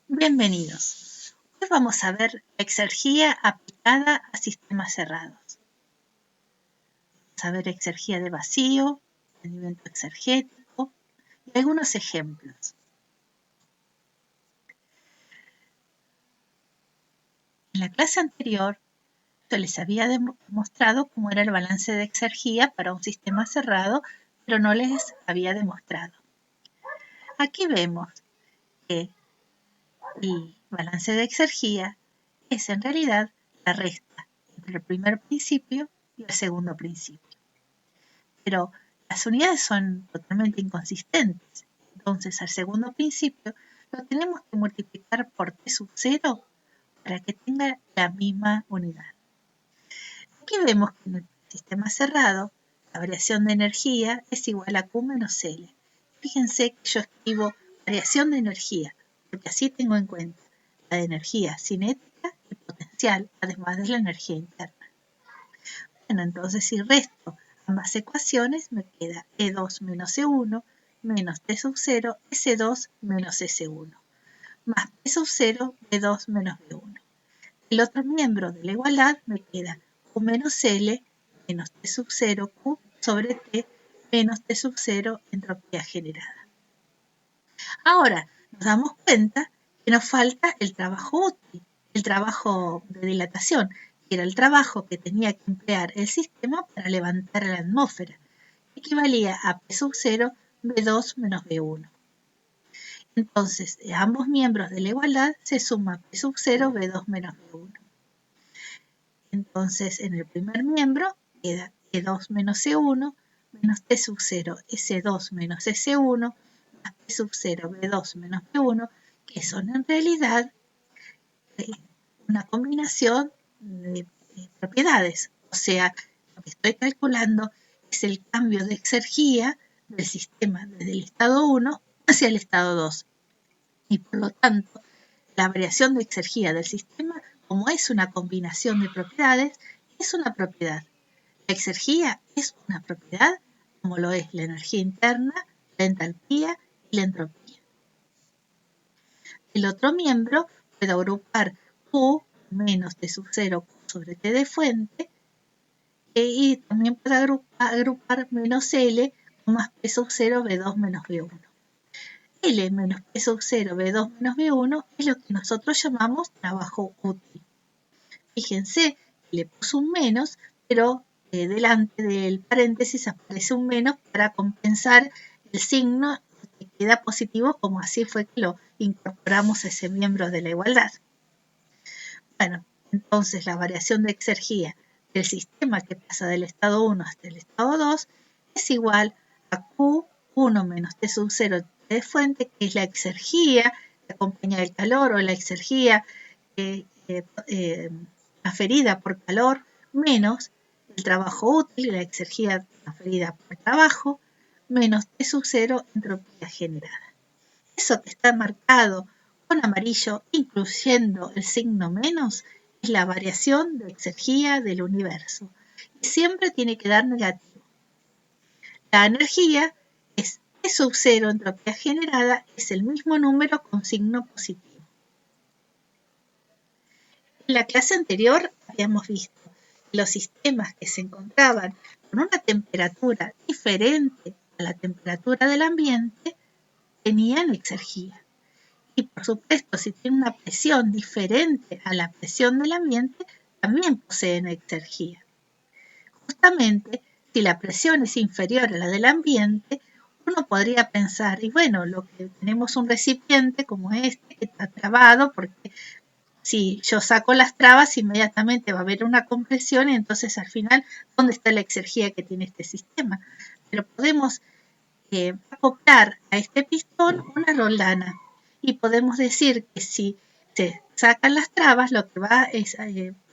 Bienvenidos. Hoy vamos a ver la exergía aplicada a sistemas cerrados. Vamos a ver exergía de vacío, rendimiento exergético y algunos ejemplos. En la clase anterior yo les había demostrado cómo era el balance de exergía para un sistema cerrado, pero no les había demostrado. Aquí vemos que el balance de exergía es en realidad la resta entre el primer principio y el segundo principio. Pero las unidades son totalmente inconsistentes. Entonces, al segundo principio lo tenemos que multiplicar por t sub 0 para que tenga la misma unidad. Aquí vemos que en el sistema cerrado la variación de energía es igual a Q menos L. Fíjense que yo escribo variación de energía, porque así tengo en cuenta la de energía cinética y potencial, además de la energía interna. Bueno, entonces si resto ambas ecuaciones me queda E2 menos E1 menos T sub 0 S2 menos S1 más P sub 0 B2 menos B1. El otro miembro de la igualdad me queda Q menos L menos T sub 0 Q sobre T menos T sub 0 entropía generada. Ahora nos damos cuenta que nos falta el trabajo útil, el trabajo de dilatación, que era el trabajo que tenía que emplear el sistema para levantar la atmósfera, que equivalía a P sub 0 B2 menos B1. Entonces, de ambos miembros de la igualdad se suma P sub 0 B2 menos B1. Entonces, en el primer miembro queda E2 menos E1 menos T sub 0 S2 menos S1 más P sub 0 B2 menos B1, que son en realidad una combinación de propiedades. O sea, lo que estoy calculando es el cambio de exergía del sistema desde el estado 1 hacia el estado 2. Y por lo tanto, la variación de exergía del sistema, como es una combinación de propiedades, es una propiedad. La exergía es una propiedad como lo es la energía interna, la entalpía y la entropía. El otro miembro puede agrupar Q menos T sub 0 Q sobre T de fuente y también puede agrupar menos L más P sub 0 B2 menos B1. L menos P sub 0 B2 menos B1 es lo que nosotros llamamos trabajo útil. Fíjense, le puso un menos, pero delante del paréntesis aparece un menos para compensar el signo que queda positivo, como así fue que lo incorporamos a ese miembro de la igualdad. Bueno, entonces la variación de exergía del sistema que pasa del estado 1 hasta el estado 2 es igual a Q1 menos T sub 0 de fuente, que es la exergía que acompaña el calor o la exergía transferida por calor menos el trabajo útil, la exergía transferida por trabajo, menos T sub 0 entropía generada. Eso que está marcado con amarillo, incluyendo el signo menos, es la variación de exergía del universo. Y siempre tiene que dar negativo. La energía es T sub 0 entropía generada, es el mismo número con signo positivo. En la clase anterior habíamos visto que los sistemas que se encontraban con una temperatura diferente a la temperatura del ambiente tenían exergía. Y por supuesto, si tienen una presión diferente a la presión del ambiente, también poseen exergía. Justamente, si la presión es inferior a la del ambiente, uno podría pensar, y bueno, lo que tenemos un recipiente como este que está trabado, porque si yo saco las trabas, inmediatamente va a haber una compresión y entonces al final, ¿dónde está la exergía que tiene este sistema? Pero podemos acoplar a este pistón una roldana y podemos decir que si se sacan las trabas, lo que va a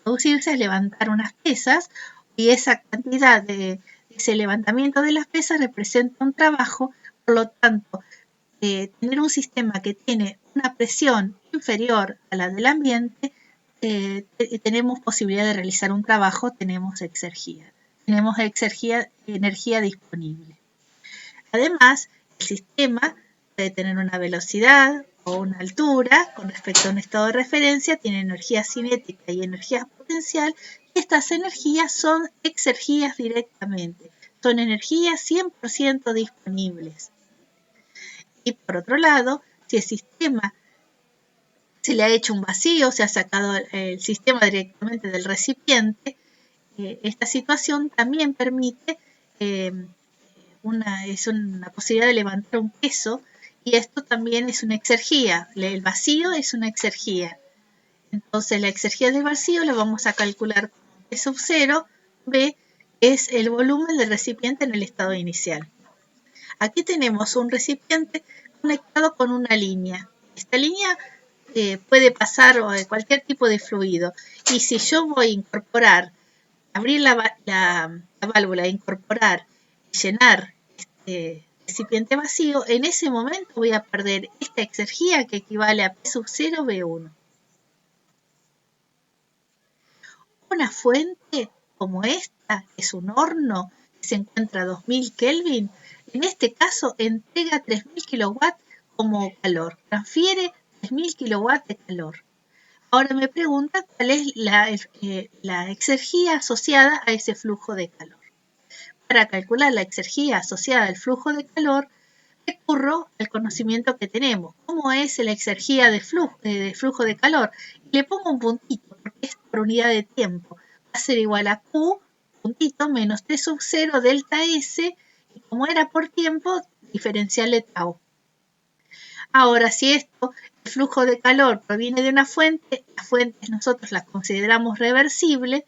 producirse es levantar unas pesas y esa cantidad de ese levantamiento de las pesas representa un trabajo, por lo tanto, tener un sistema que tiene una presión inferior a la del ambiente, tenemos posibilidad de realizar un trabajo, tenemos energía disponible. Además, el sistema puede tener una velocidad o una altura con respecto a un estado de referencia, tiene energía cinética y energía potencial, y estas energías son exergías directamente, son energías 100% disponibles. Y por otro lado, si el sistema se le ha hecho un vacío, se ha sacado el sistema directamente del recipiente, esta situación también permite es una posibilidad de levantar un peso, y esto también es una exergía. El vacío es una exergía. Entonces la exergía del vacío la vamos a calcular como P sub 0, B es el volumen del recipiente en el estado inicial. Aquí tenemos un recipiente conectado con una línea. Esta línea puede pasar cualquier tipo de fluido, y si yo voy a incorporar, abrir la válvula, incorporar y llenar este recipiente vacío, en ese momento voy a perder esta exergía que equivale a P sub 0 B1. Una fuente como esta, que es un horno que se encuentra a 2000 Kelvin, en este caso entrega 3000 kilowatts como calor, transfiere 3000 kilowatts de calor. Ahora me pregunta cuál es la exergía asociada a ese flujo de calor. Para calcular la exergía asociada al flujo de calor, recurro al conocimiento que tenemos. ¿Cómo es la exergía de flujo de calor? Y le pongo un puntito, porque es por unidad de tiempo. Va a ser igual a Q, puntito, menos T sub 0 delta S, y como era por tiempo, diferencial de tau. Ahora, si el flujo de calor proviene de una fuente, las fuentes nosotros las consideramos reversibles,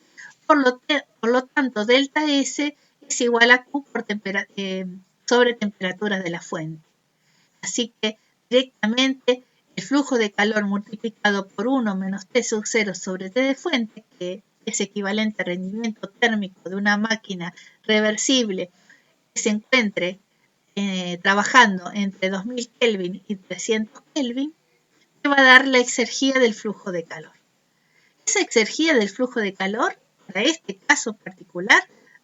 por lo tanto, delta S es igual a Q sobre temperatura de la fuente. Así que directamente el flujo de calor multiplicado por 1 menos T sub 0 sobre T de fuente, que es equivalente al rendimiento térmico de una máquina reversible que se encuentre trabajando entre 2000 Kelvin y 300 Kelvin, te va a dar la exergía del flujo de calor. Esa exergía del flujo de calor, para este caso particular,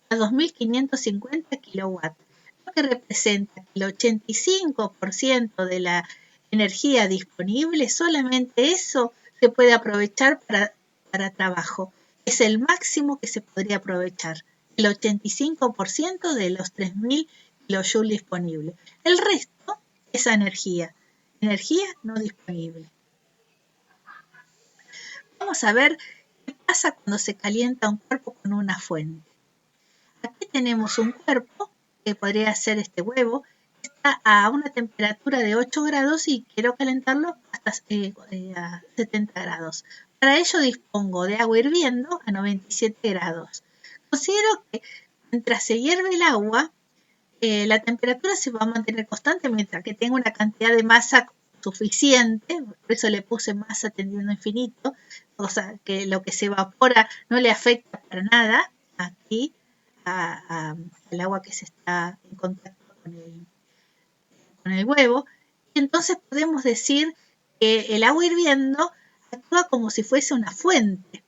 a 2550 kilowatts, lo que representa que el 85% de la energía disponible, solamente eso se puede aprovechar para trabajo. Es el máximo que se podría aprovechar, el 85% de los 3000 kilojoules disponibles. El resto es energía no disponible. Vamos a ver qué pasa cuando se calienta un cuerpo con una fuente. Aquí tenemos un cuerpo que podría ser este huevo, que está a una temperatura de 8 grados y quiero calentarlo hasta a 70 grados. Para ello dispongo de agua hirviendo a 97 grados. Considero que mientras se hierve el agua, la temperatura se va a mantener constante mientras que tenga una cantidad de masa suficiente, por eso le puse masa tendiendo a infinito, o sea que lo que se evapora no le afecta para nada aquí al agua que se está en contacto con el huevo, y entonces podemos decir que el agua hirviendo actúa como si fuese una fuente.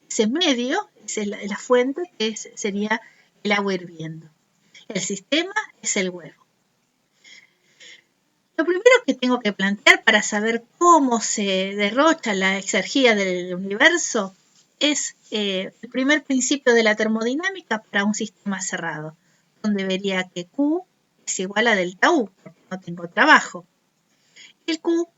Ese medio es la fuente que sería el agua hirviendo. El sistema es el huevo. Lo primero que tengo que plantear para saber cómo se derrocha la exergía del universo es el primer principio de la termodinámica para un sistema cerrado, donde vería que Q es igual a delta U, porque no tengo trabajo. El Q,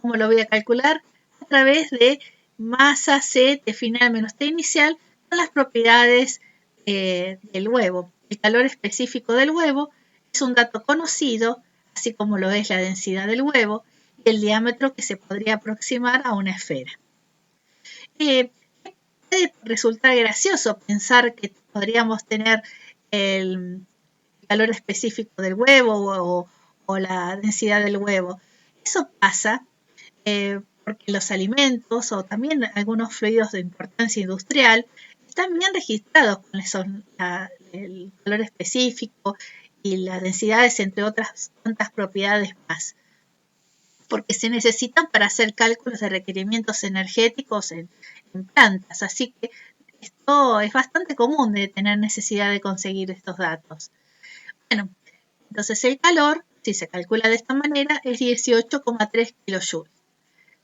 ¿cómo lo voy a calcular? A través de masa C T final menos T inicial con las propiedades del huevo. El calor específico del huevo es un dato conocido, así como lo es la densidad del huevo y el diámetro que se podría aproximar a una esfera. Puede resultar gracioso pensar que podríamos tener el calor específico del huevo o la densidad del huevo. Eso pasa porque los alimentos o también algunos fluidos de importancia industrial están bien registrados con el calor específico y las densidades, entre otras tantas propiedades más, porque se necesitan para hacer cálculos de requerimientos energéticos en plantas. Así que esto es bastante común de tener necesidad de conseguir estos datos. Bueno, entonces el calor, si se calcula de esta manera, es 18,3 kilojoules.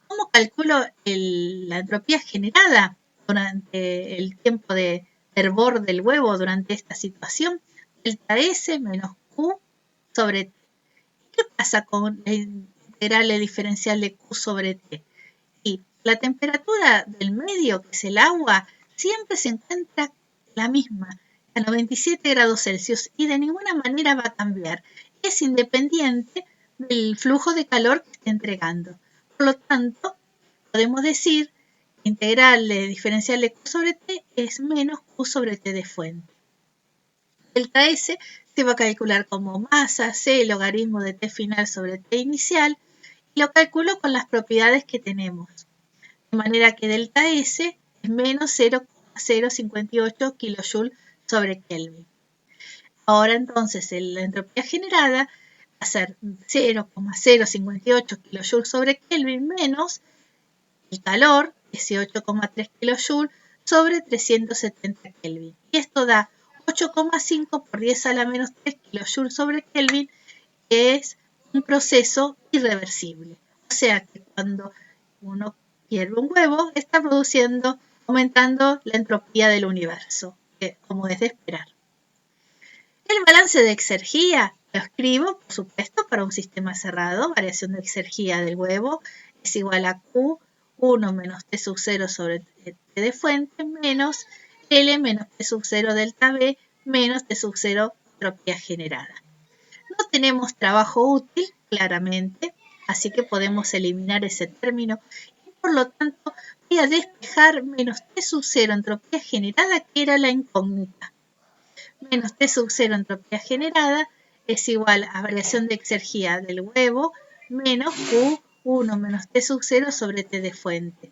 ¿Cómo calculo la entropía generada durante el tiempo de hervor del huevo durante esta situación? Delta S menos Q sobre T. ¿Qué pasa con la integral diferencial de Q sobre T? Y la temperatura del medio, que es el agua, siempre se encuentra la misma, a 97 grados Celsius, y de ninguna manera va a cambiar. Es independiente del flujo de calor que esté entregando. Por lo tanto, podemos decir que integral diferencial de Q sobre T es menos Q sobre T de fuente. Delta S se va a calcular como masa C logaritmo de T final sobre T inicial, y lo calculo con las propiedades que tenemos. De manera que delta S es menos 0,058 kJ sobre Kelvin. Ahora entonces la entropía generada va a ser 0,058 kJ sobre Kelvin menos el calor, 18,3 kJ sobre 370 Kelvin. Y esto da 8,5 por 10 a la menos 3 kJ sobre Kelvin, que es un proceso irreversible. O sea que cuando uno hierve un huevo, está aumentando la entropía del universo, como es de esperar. El balance de exergía lo escribo, por supuesto, para un sistema cerrado. Variación de exergía del huevo es igual a Q1 menos T sub 0 sobre T de fuente menos L menos T sub 0 delta B menos T sub 0 entropía generada. No tenemos trabajo útil, claramente, así que podemos eliminar ese término. Y por lo tanto, voy a despejar menos T sub 0 entropía generada, que era la incógnita. Menos T sub 0 entropía generada es igual a variación de exergía del huevo menos Q1 menos T sub 0 sobre T de fuente.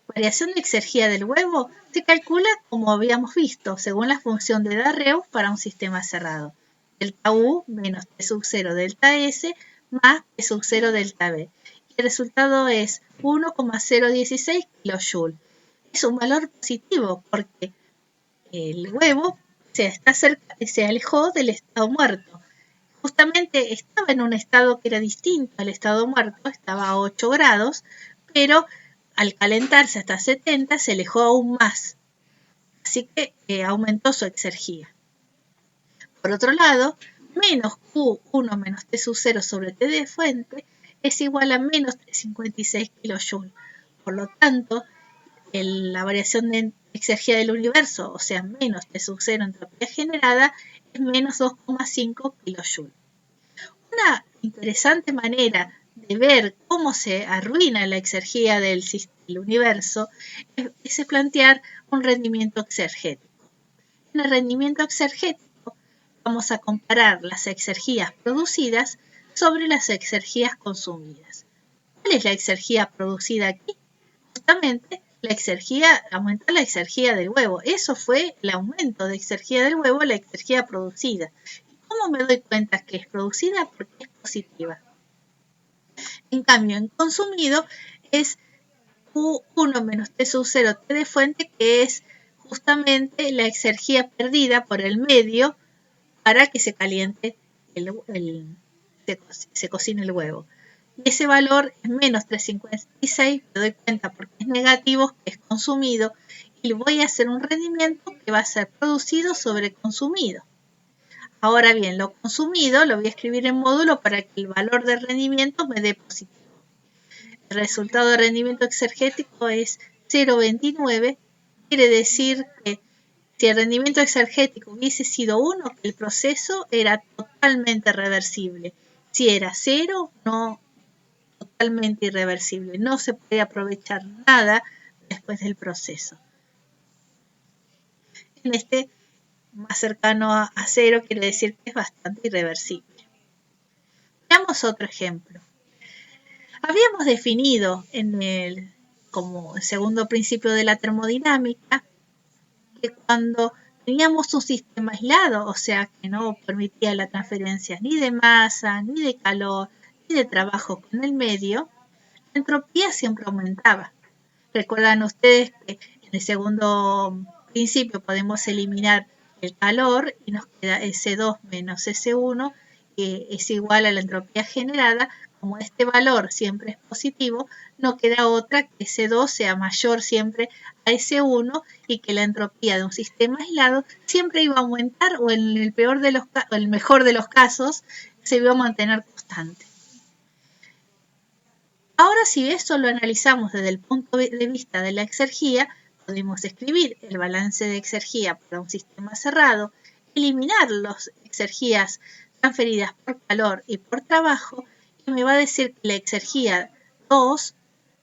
Variación de exergía del huevo se calcula como habíamos visto, según la función de Darreus para un sistema cerrado. Delta U menos T sub 0 delta S más T sub 0 delta B. Y el resultado es 1,016 kJ. Es un valor positivo porque el huevo se alejó del estado muerto. Justamente estaba en un estado que era distinto al estado muerto, estaba a 8 grados, pero al calentarse hasta 70 se alejó aún más. Así que aumentó su exergía. Por otro lado, menos Q1 menos T sub 0 sobre T de fuente es igual a menos 356 kJ. Por lo tanto, la variación de exergía del universo, o sea, menos T sub 0 entropía generada, es menos 2,5 kJ. Una interesante manera de ver cómo se arruina la exergía del universo es plantear un rendimiento exergético. En el rendimiento exergético vamos a comparar las exergías producidas sobre las exergías consumidas. ¿Cuál es la exergía producida aquí? Justamente aumentar la exergía del huevo. Eso fue el aumento de exergía del huevo, la exergía producida. ¿Cómo me doy cuenta que es producida? Porque es positiva. En cambio, en consumido es Q1 menos T sub 0 T de fuente, que es justamente la exergía perdida por el medio para que se caliente, se cocine el huevo. Y ese valor es menos 356, me doy cuenta porque es negativo, que es consumido, y voy a hacer un rendimiento que va a ser producido sobre consumido. Ahora bien, lo consumido lo voy a escribir en módulo para que el valor de rendimiento me dé positivo. El resultado de rendimiento exergético es 0,29, quiere decir que si el rendimiento exergético hubiese sido 1, el proceso era totalmente reversible. Si era 0, no, totalmente irreversible. No se puede aprovechar nada después del proceso. En este más cercano a 0 quiere decir que es bastante irreversible. Veamos otro ejemplo. Habíamos definido como el segundo principio de la termodinámica que cuando teníamos un sistema aislado, o sea que no permitía la transferencia ni de masa, ni de calor, ni de trabajo con el medio, la entropía siempre aumentaba. Recuerdan ustedes que en el segundo principio podemos eliminar el calor y nos queda S2 menos S1, que es igual a la entropía generada, como este valor siempre es positivo, no queda otra que S2 sea mayor siempre a S1 y que la entropía de un sistema aislado siempre iba a aumentar o en el peor de los el mejor de los casos se iba a mantener constante. Ahora, si esto lo analizamos desde el punto de vista de la exergía, podemos escribir el balance de exergía para un sistema cerrado, eliminar las exergías transferidas por calor y por trabajo, y me va a decir que la exergía 2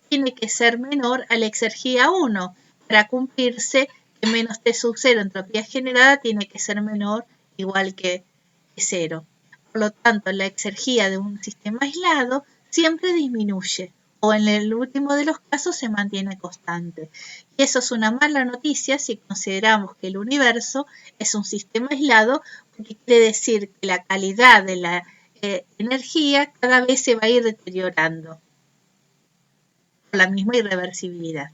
tiene que ser menor a la exergía 1 para cumplirse que menos T sub 0 entropía generada tiene que ser menor igual que 0. Por lo tanto, la exergía de un sistema aislado siempre disminuye o en el último de los casos se mantiene constante. Y eso es una mala noticia si consideramos que el universo es un sistema aislado, porque quiere decir que la calidad de la energía cada vez se va a ir deteriorando por la misma irreversibilidad.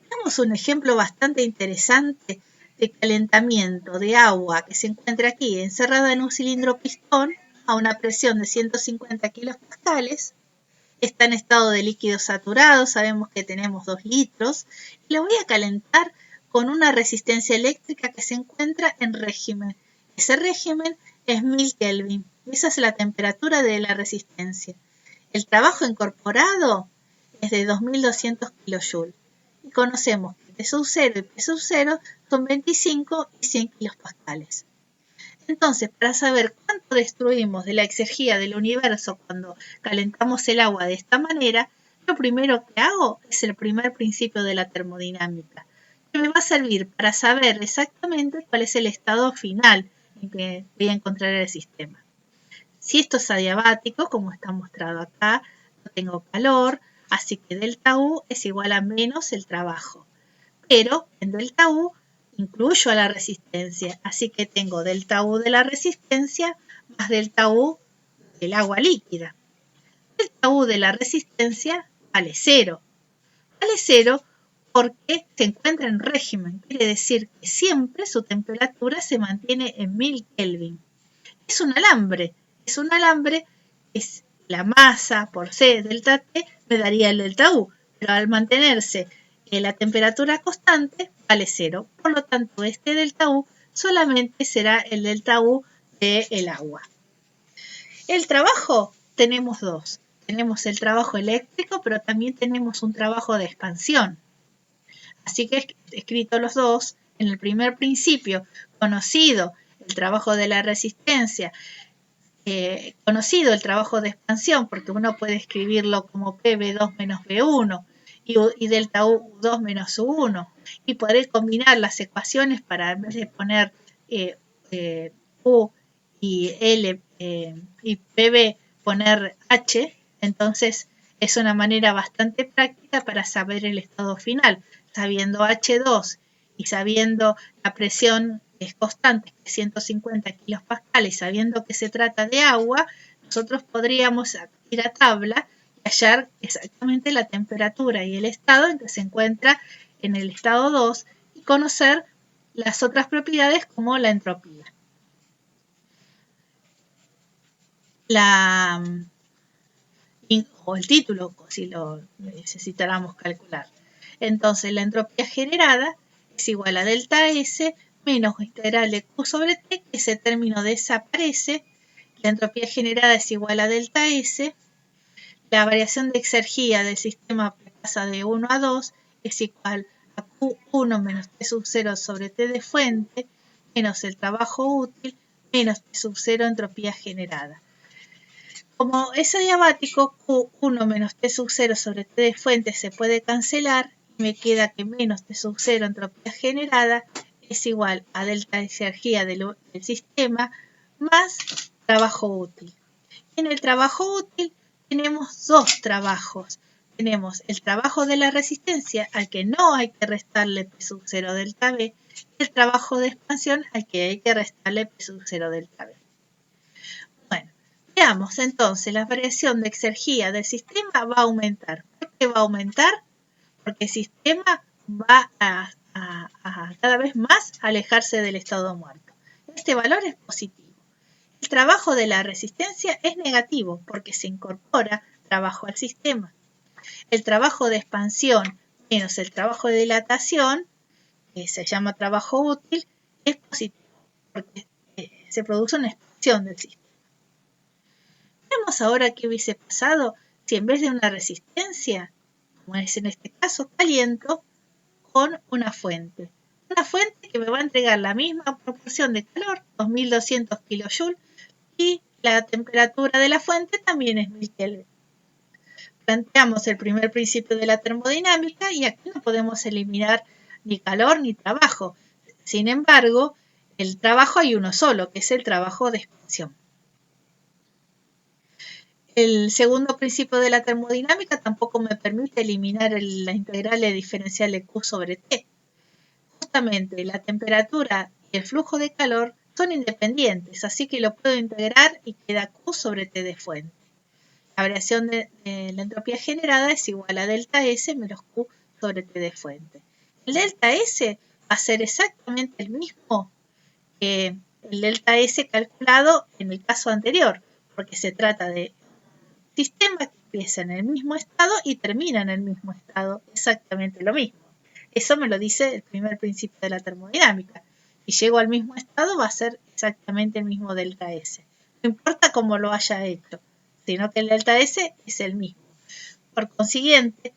Tenemos un ejemplo bastante interesante de calentamiento de agua que se encuentra aquí encerrada en un cilindro pistón a una presión de 150 kilopascales. Está en estado de líquido saturado, sabemos que tenemos 2 litros, y lo voy a calentar con una resistencia eléctrica que se encuentra en régimen. Ese régimen es 1000 Kelvin, esa es la temperatura de la resistencia. El trabajo incorporado es de 2200 kilojoules. Y conocemos que T sub 0 y P sub 0 son 25 y 100 kilopascales. Entonces, para saber cuánto destruimos de la exergía del universo cuando calentamos el agua de esta manera, lo primero que hago es el primer principio de la termodinámica, que me va a servir para saber exactamente cuál es el estado final en que voy a encontrar el sistema. Si esto es adiabático, como está mostrado acá, no tengo calor, así que delta U es igual a menos el trabajo. Pero en delta U incluyo a la resistencia, así que tengo delta U de la resistencia más delta U del agua líquida. Delta U de la resistencia vale 0. Vale 0 porque se encuentra en régimen, quiere decir que siempre su temperatura se mantiene en 1000 Kelvin. Es un alambre, es la masa por C delta T me daría el delta U, pero al mantenerse la temperatura constante vale 0. Por lo tanto, este delta U solamente será el delta U del agua. El trabajo tenemos dos. Tenemos el trabajo eléctrico, pero también tenemos un trabajo de expansión. Así que he escrito los dos. En el primer principio, conocido el trabajo de la resistencia, conocido el trabajo de expansión, porque uno puede escribirlo como PB2 menos B1 y delta U2 menos U1, y poder combinar las ecuaciones para, en vez de poner U y L y PB, poner H. Entonces es una manera bastante práctica para saber el estado final. Sabiendo H2 y sabiendo la presión es constante, 150 kilopascales, y sabiendo que se trata de agua, nosotros podríamos ir a tabla y hallar exactamente la temperatura y el estado en que se encuentra en el estado 2 y conocer las otras propiedades como la entropía. O el título, si lo necesitáramos calcular. Entonces, la entropía generada es igual a delta S menos integral de Q sobre T, que ese término desaparece. La entropía generada es igual a delta S. La variación de exergía del sistema pasa de 1 a 2, es igual a Q1 menos T sub 0 sobre T de fuente, menos el trabajo útil, menos T sub 0 entropía generada. Como es adiabático, Q1 menos T sub 0 sobre T de fuente se puede cancelar y me queda que menos T sub 0 entropía generada es igual a delta de exergía del sistema más trabajo útil. En el trabajo útil tenemos dos trabajos. Tenemos el trabajo de la resistencia al que no hay que restarle P sub 0 delta B y el trabajo de expansión al que hay que restarle P sub 0 delta B. Bueno, veamos entonces, la variación de exergía del sistema va a aumentar. ¿Por qué va a aumentar? Porque el sistema va a cada vez más alejarse del estado muerto. este valor es positivo. El trabajo de la resistencia es negativo porque se incorpora trabajo al sistema. El trabajo de expansión menos el trabajo de dilatación, que se llama trabajo útil, es positivo porque se produce una expansión del sistema. Veamos ahora qué hubiese pasado si en vez de una resistencia, como es en este caso, caliento con una fuente. Una fuente que me va a entregar la misma proporción de calor, 2200 kJ, y la temperatura de la fuente también es 1000 Kelvin. Planteamos el primer principio de la termodinámica y aquí no podemos eliminar ni calor ni trabajo. Sin embargo, el trabajo hay uno solo, que es el trabajo de expansión. El segundo principio de la termodinámica tampoco me permite eliminar la integral de diferencial de Q sobre T. Justamente la temperatura y el flujo de calor son independientes, así que lo puedo integrar y queda Q sobre T de fuente. La variación de la entropía generada es igual a delta S menos Q sobre T de fuente. El delta S va a ser exactamente el mismo que el delta S calculado en el caso anterior, porque se trata de sistema que empieza en el mismo estado y termina en el mismo estado, exactamente lo mismo. Eso me lo dice el primer principio de la termodinámica. Si llego al mismo estado va a ser exactamente el mismo delta S. No importa cómo lo haya hecho, sino que el delta S es el mismo. Por consiguiente,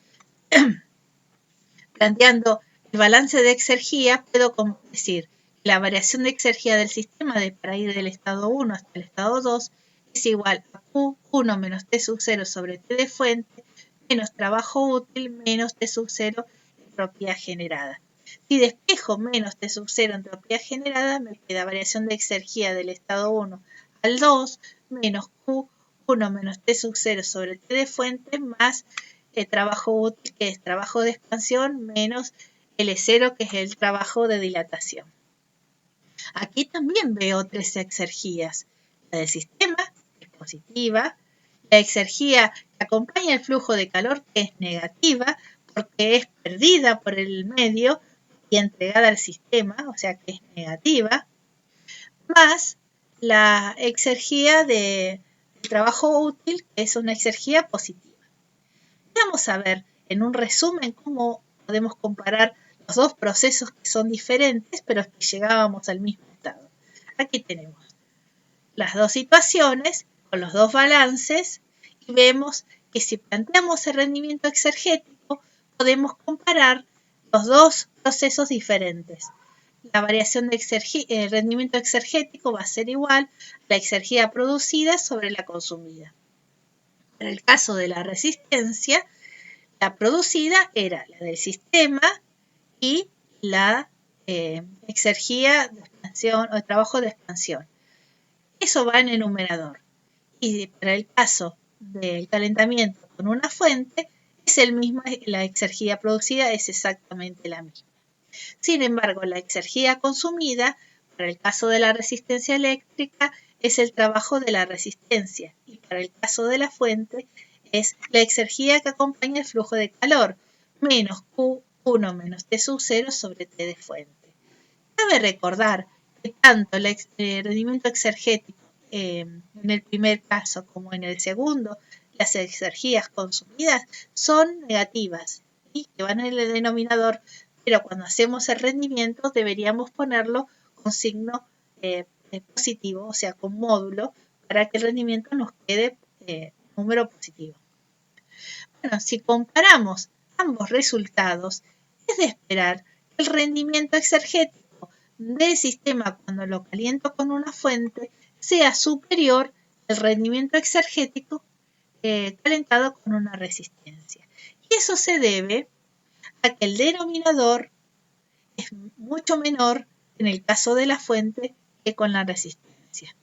planteando el balance de exergía, puedo decir que la variación de exergía del sistema para ir del estado 1 hasta el estado 2 es igual a Q1 menos T sub 0 sobre T de fuente menos trabajo útil menos T sub 0 entropía generada. Si despejo menos T sub 0 entropía generada, me queda variación de exergía del estado 1 al 2 menos Q1 menos T sub 0 sobre T de fuente más el trabajo útil, que es trabajo de expansión, menos L0, que es el trabajo de dilatación. Aquí también veo tres exergías. La del sistema, que es positiva. La exergía que acompaña el flujo de calor, que es negativa, porque es perdida por el medio y entregada al sistema, o sea que es negativa. Más la exergía del trabajo útil, que es una exergía positiva. Vamos a ver en un resumen cómo podemos comparar los dos procesos que son diferentes, pero que llegábamos al mismo estado. Aquí tenemos las dos situaciones con los dos balances y vemos que si planteamos el rendimiento exergético, podemos comparar los dos procesos diferentes. La variación de el rendimiento exergético va a ser igual a la exergía producida sobre la consumida. En el caso de la resistencia, la producida era la del sistema y la exergía de expansión o el trabajo de expansión. Eso va en el numerador. Y para el caso del calentamiento con una fuente, es el mismo, la exergía producida es exactamente la misma. Sin embargo, la exergía consumida, para el caso de la resistencia eléctrica, es el trabajo de la resistencia. Y para el caso de la fuente, es la exergía que acompaña el flujo de calor, menos Q1 menos T sub 0 sobre T de fuente. Cabe recordar que tanto el rendimiento exergético en el primer caso como en el segundo, las exergías consumidas son negativas y que van en el denominador, pero cuando hacemos el rendimiento deberíamos ponerlo con signo positivo, o sea, con módulo, para que el rendimiento nos quede número positivo. Bueno, si comparamos ambos resultados, es de esperar que el rendimiento exergético del sistema cuando lo caliento con una fuente sea superior al rendimiento exergético calentado con una resistencia. Y eso se debe a que el denominador es mucho menor en el caso de la fuente que con la resistencia.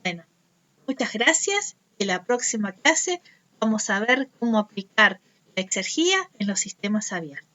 Bueno, muchas gracias. En la próxima clase vamos a ver cómo aplicar la exergía en los sistemas abiertos.